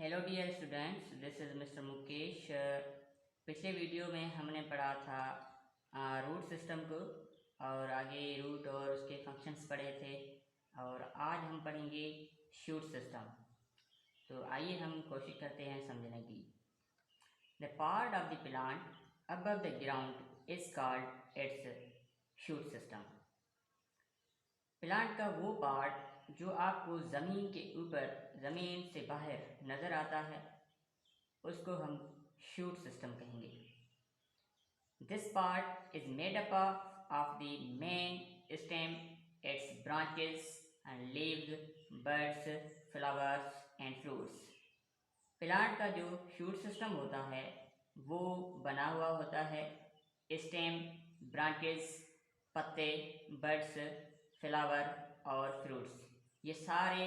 Hello dear students, this is mister Mukesh. पिछले video में हमने पढ़ा था रूट सिस्टम को और आगे रूट और उसके फंक्शंस पढ़े थे और आज हम पढ़ेंगे शूट सिस्टम। तो आइए हम कोशिश करते हैं समझने की। The part of the plant above the ground is called its shoot system. Plant का वो पार्ट जो आपको ज़मीन के ऊपर, ज़मीन से बाहर नज़र आता है, उसको हम शूट सिस्टम कहेंगे। This part is made up of the main stem, it's branches and leaves, birds, flowers and fruits. Plant का जो शूट सिस्टम होता है वो बना हुआ होता है स्टेम, ब्रांचेस, पत्ते, बर्ड्स, फ्लावर और फ्रूट्स। ये सारे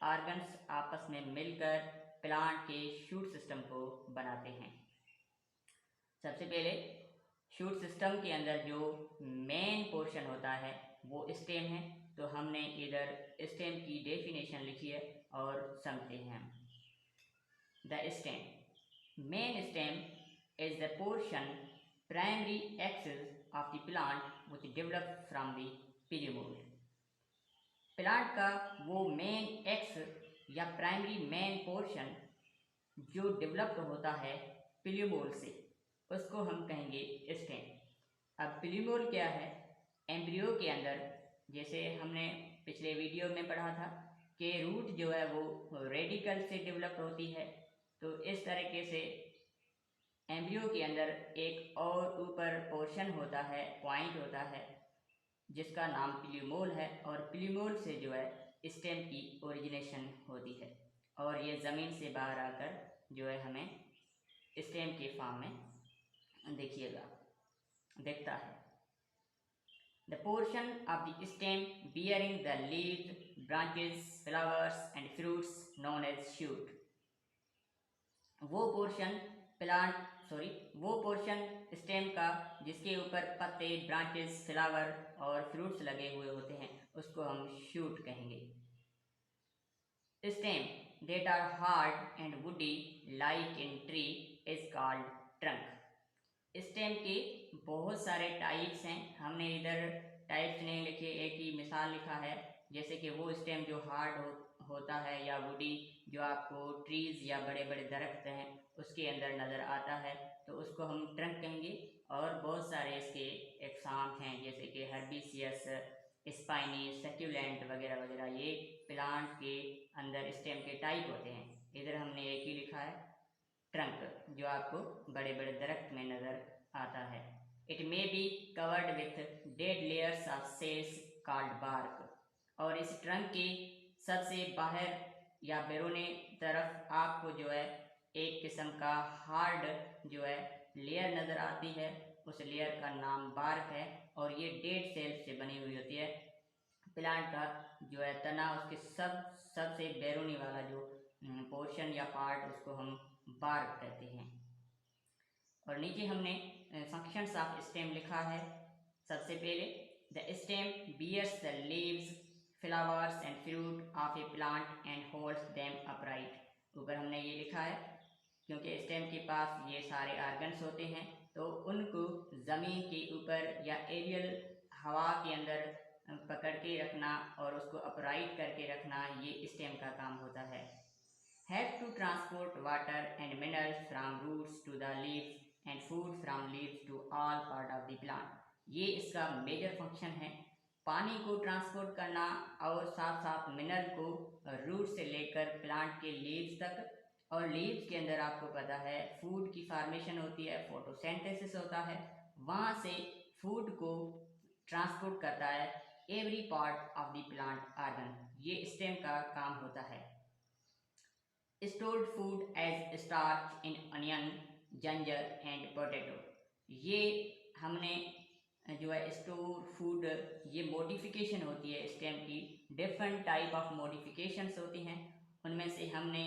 ऑर्गन्स आपस में मिलकर प्लांट के शूट सिस्टम को बनाते हैं। सबसे पहले शूट सिस्टम के अंदर जो मेन पोर्शन होता है वो स्टेम है, तो हमने इधर स्टेम की डेफिनेशन लिखी है और समझते हैं। The stem, main stem is the portion primary axis of the plant which develop from the plumule. Plant का वो मेन एक्स या प्राइमरी मेन पोर्शन जो डेवलप्ड होता है पिल्यूमोल से, उसको हम कहेंगे स्टेम। अब पिल्यूमोल क्या है? एम्ब्रियो के अंदर, जैसे हमने पिछले वीडियो में पढ़ा था कि रूट जो है वो रेडिकल से डेवलप होती है, तो इस तरीके से एम्ब्रियो के अंदर एक और ऊपर पोर्शन होता है, पॉइंट होता है जिसका नाम पिल्यूमोल है, और पिल्यूमोल से जो है स्टेम की ओरिजिनेशन होती है और ये ज़मीन से बाहर आकर जो है हमें स्टेम के फॉर्म में दिखता है। The portion of the stem bearing the leaves, branches, flowers and fruits known as shoot. वो पोर्शन स्टेम का जिसके ऊपर पत्ते, ब्रांचेस, फ्लावर और फ्रूट्स लगे हुए होते हैं, उसको हम शूट कहेंगे। Stem that are hard and woody like in tree is called trunk। Stem के बहुत सारे टाइप्स हैं, हमने इधर टाइप्स नहीं लिखे, एक ही मिसाल लिखा है। जैसे कि वो स्टेम जो हार्ड होता है या वुडी जो आपको ट्रीज या बड़े बड़े दरख्त हैं उसके अंदर नज़र आता है, तो उसको हम ट्रंक कहेंगे। और बहुत सारे इसके एग्जाम्स हैं, जैसे कि हर्बिसियस, स्पाइनी, सक्यूलेंट वगैरह वगैरह, ये प्लांट के अंदर स्टेम के टाइप होते हैं। इधर हमने एक ही लिखा है ट्रंक, जो आपको बड़े बड़े दरख्त में नज़र आता है। It may be covered with dead layers of cells called bark. और इस ट्रंक के सबसे बाहर या बैरूनी तरफ आपको जो है एक किस्म का हार्ड जो है लेयर नज़र आती है, उस लेयर का नाम बार्क है और ये डेड सेल्स से बनी हुई होती है। प्लांट का जो है तना, उसके सबसे बैरूनी वाला जो पोर्शन या पार्ट, उसको हम बार्क कहते हैं। और नीचे हमने फंक्शंस ऑफ स्टेम लिखा है। सबसे पहले the stem bears the leaves, flowers and fruit of a plant and holds them upright. ऊपर हमने ये लिखा है क्योंकि स्टेम के पास ये सारे ऑर्गन्स होते हैं, तो उनको ज़मीन के ऊपर या एरियल हवा के अंदर पकड़ के रखना और उसको अपराइट करके रखना, ये स्टेम का काम होता है। Help to transport water and minerals from roots to the leaves and food from leaves to all part of the plant. ये इसका मेजर फंक्शन है, पानी को ट्रांसपोर्ट करना और साथ साथ मिनरल को रूट से लेकर प्लांट के लीव्स तक। और लीव्स के अंदर आपको पता है फूड की फार्मेशन होती है, फोटोसिंथेसिस होता है, वहाँ से फूड को ट्रांसपोर्ट करता है every part of the plant organ. ये स्टेम का काम होता है। Stored food as starch in onion, ginger and potato. ये हमने जो है स्टोर फूड, ये मॉडिफिकेशन होती है स्टेम की, डिफरेंट टाइप ऑफ मॉडिफिकेशंस होती हैं। उनमें से हमने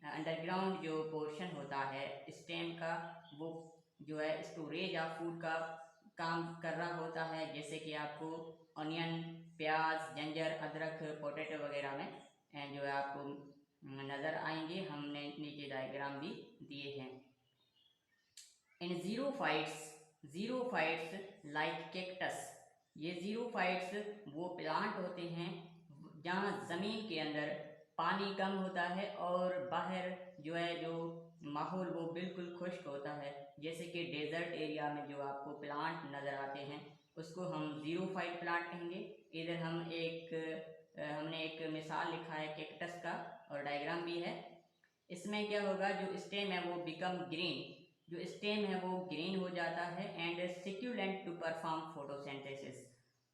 अंडरग्राउंड जो पोर्शन होता है स्टेम का, वो जो है स्टोरेज ऑफ फूड का काम कर रहा होता है। जैसे कि आपको अनियन, प्याज, जिंजर, अदरक, पोटैटो वगैरह में जो है आपको नज़र आएंगे। हमने नीचे डायग्राम भी दिए हैं। इन ज़ीरोफाइट्स लाइक कैक्टस, ये ज़ीरोफाइट्स वो प्लांट होते हैं जहाँ ज़मीन के अंदर पानी कम होता है और बाहर जो माहौल वो बिल्कुल खुश्क होता है। जैसे कि डेजर्ट एरिया में जो आपको प्लांट नज़र आते हैं उसको हम ज़ीरोफाइट प्लांट कहेंगे। इधर हमने एक मिसाल लिखा है कैक्टस का और डायग्राम भी है। इसमें क्या होगा, जो स्टेम है वो बिकम ग्रीन, जो स्टेम है वो ग्रीन हो जाता है एंड सिक्यूलेंट टू परफॉर्म फोटोसिंथेसिस।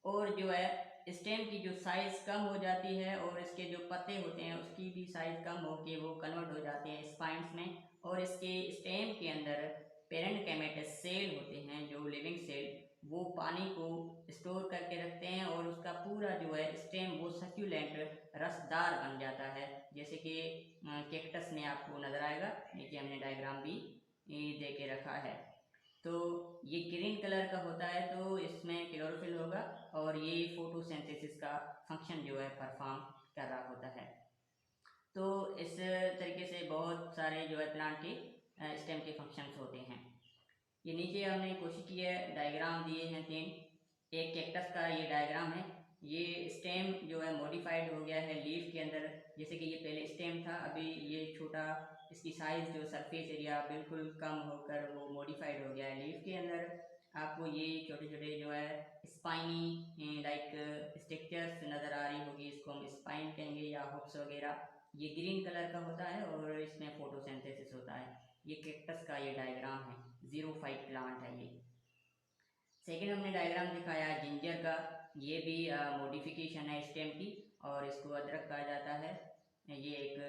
और जो है स्टेम की जो साइज़ कम हो जाती है और इसके जो पत्ते होते हैं उसकी भी साइज़ कम होके वो कन्वर्ट हो जाते हैं स्पाइंस में। और इसके स्टेम के अंदर पेरेन्केमेटस सेल होते हैं जो लिविंग सेल, वो पानी को स्टोर करके रखते हैं और उसका पूरा जो है स्टेम वो सक्यूलेंट रसदार बन जाता है। जैसे कि कैक्टस में आपको नज़र आएगा, नीचे हमने डायग्राम भी दे के रखा है। तो ये ग्रीन कलर का होता है तो इसमें क्लोरोफिल होगा और ये फोटोसिंथेसिस का फंक्शन जो है परफॉर्म कर रहा होता है। तो इस तरीके से बहुत सारे जो है प्लांट के स्टेम के फंक्शंस होते हैं। ये नीचे हमने कोशिश की है, डायग्राम दिए हैं 3। एक कैक्टस का ये डायग्राम है। ये स्टेम जो है मॉडिफाइड हो गया है लीफ के अंदर। जैसे कि ये पहले स्टेम था, अभी ये छोटा, इसकी साइज़ जो सरफेस एरिया बिल्कुल कम होकर वो मॉडिफाइड हो गया है लीफ के अंदर। आपको ये छोटे छोटे जो है स्पाइनी लाइक स्ट्रक्चर्स नज़र आ रही होगी, इसको हम स्पाइन कहेंगे या हुक्स वगैरह। ये ग्रीन कलर का होता है और इसमें फोटोसिंथेसिस होता है। ये कैक्टस का ये डायग्राम है, ज़ीरोफाइट प्लांट है ये। सेकेंड हमने डायग्राम दिखाया है जिंजर का। ये भी मॉडिफिकेशन है स्टेम की और इसको अदरक कहा जाता है। ये एक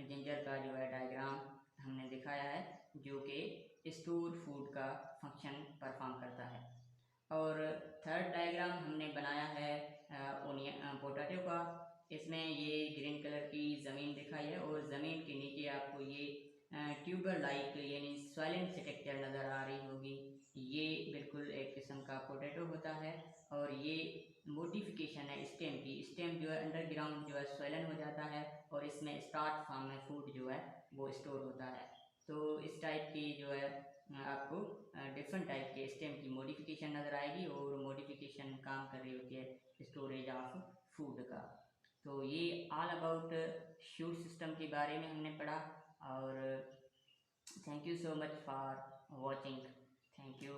जिंजर का जो है डायग्राम हमने दिखाया है जो कि स्टोर फूड का फंक्शन परफॉर्म करता है। और थर्ड डायग्राम हमने बनाया है पोटैटो का। इसमें ये ग्रीन कलर की ज़मीन दिखाई है और ज़मीन के नीचे आपको ये ट्यूबर लाइक यानी सॉइलेंट स्ट्रक्चर नज़र आ रही होगी। ये बिल्कुल एक किस्म का पोटैटो होता है और ये मॉडिफिकेशन है स्टेम की। स्टेम जो है अंडरग्राउंड जो है सॉइलन हो जाता है और इसमें स्टार्च फॉर्म में फूड जो है वो स्टोर होता है। तो इस टाइप की जो है आपको डिफरेंट टाइप के स्टेम की मॉडिफिकेशन नज़र आएगी और मॉडिफिकेशन काम कर रही होती है स्टोरेज ऑफ फूड का। तो ये ऑल अबाउट शूट सिस्टम के बारे में हमने पढ़ा। और thank you so much for watching. Thank you.